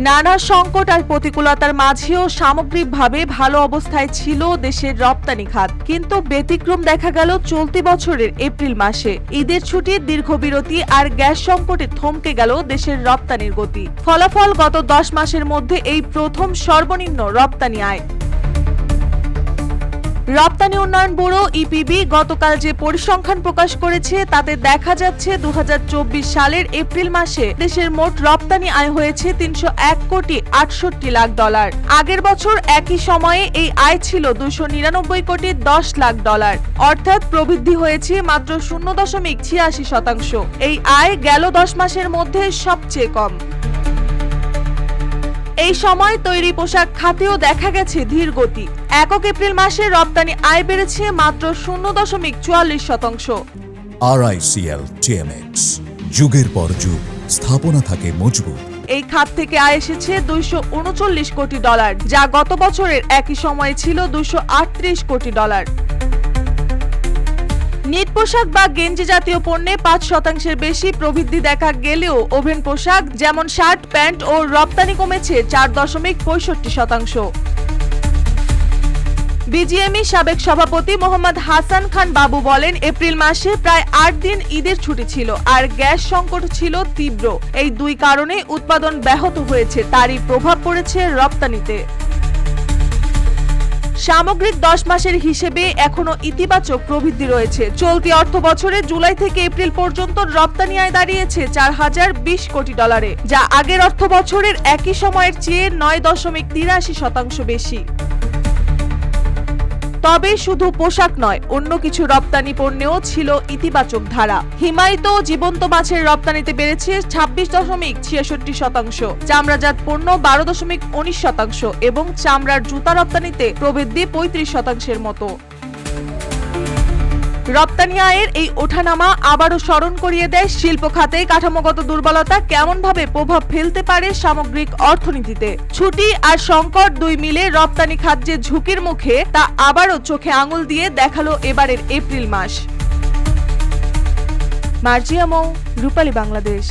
নানা সংকট আর প্রতিকূলতার মাঝেও সামগ্রিকভাবে ভালো অবস্থায় ছিল দেশের রপ্তানি খাত, কিন্তু ব্যতিক্রম দেখা গেল চলতি বছরের এপ্রিল মাসে। ঈদের ছুটির দীর্ঘ বিরতি আর গ্যাস সংকটে থমকে গেল দেশের রপ্তানির গতি। ফলাফল, গত 10 মাসের মধ্যে এই প্রথম সর্বনিম্ন রপ্তানি আয়। রপ্তানি উন্নয়ন ব্যুরো ইপিবি গতকাল যে পরিসংখ্যান প্রকাশ করেছে তাতে দেখা যাচ্ছে 2024 সালের এপ্রিল মাসে দেশের মোট রপ্তানি আয় হয়েছে $301.68 কোটি। আগের বছর একই সময়ে এই আয় ছিল $299.10 কোটি, অর্থাৎ প্রবৃদ্ধি হয়েছে মাত্র 0.86%। এই আয় গেল 10 মাসের মধ্যে সবচেয়ে কম। এই সময় তৈরি পোশাক খাতেও দেখা গেছে ধীর গতি। একক এপ্রিল মাসে রপ্তানি আয় বেড়েছে মাত্র 0.44%। RICL TMX, যুগের পর যুগ স্থাপনা থাকে মজবুত। এই খাত থেকে আয় এসেছে $239 কোটি, যা গত বছরের একই সময়ে ছিল $238 কোটি। নিট পোশাক বা গেঞ্জি জাতীয় পণ্যে 5% বেশি প্রবৃদ্ধি দেখা গেলেও ওভেন পোশাক যেমন শার্ট, প্যান্ট ও রপ্তানি কমেছে 4.65%। বিজিএমই সাবেক সভাপতি মোহাম্মদ হাসান খান বাবু বলেন, এপ্রিল মাসে প্রায় 8 দিন ঈদের ছুটি ছিল আর গ্যাস সংকট ছিল তীব্র। এই দুই কারণে উৎপাদন ব্যাহত হয়েছে, তারই প্রভাব পড়েছে রপ্তানিতে। সামগ্রিক 10 মাসের হিসেবে এখনো ইতিবাচক প্রবৃদ্ধি রয়েছে। চলতি অর্থ বছরে জুলাই থেকে এপ্রিল পর্যন্ত রপ্তানি আয় দাঁড়িয়েছে $4020 কোটি, যা আগের অর্থ বছরের একই সময়ের চেয়ে 9.83% বেশি। তবে শুধু পোশাক নয়, অন্য কিছু রপ্তানি পণ্যেও ছিল ইতিবাচক ধারা। হিমায়িত জীবন্ত মাছের রপ্তানিতে বেড়েছে 26.66%, চামড়াজাত পণ্য 12.19% এবং চামড়ার জুতা রপ্তানিতে প্রবৃদ্ধি 35%-এর মতো। রপ্তানি আয়ের এই ওঠানামা আবারও স্মরণ করিয়ে দেয় শিল্প খাতে কাঠামোগত দুর্বলতা কেমনভাবে প্রভাব ফেলতে পারে সামগ্রিক অর্থনীতিতে। ছুটি আর সংকট দুই মিলে রপ্তানি খাত যে ঝুঁকির মুখে, তা আবারও চোখে আঙুল দিয়ে দেখালো এবারের এপ্রিল মাস। মার্জিয়া মৌ, রূপালী বাংলাদেশ।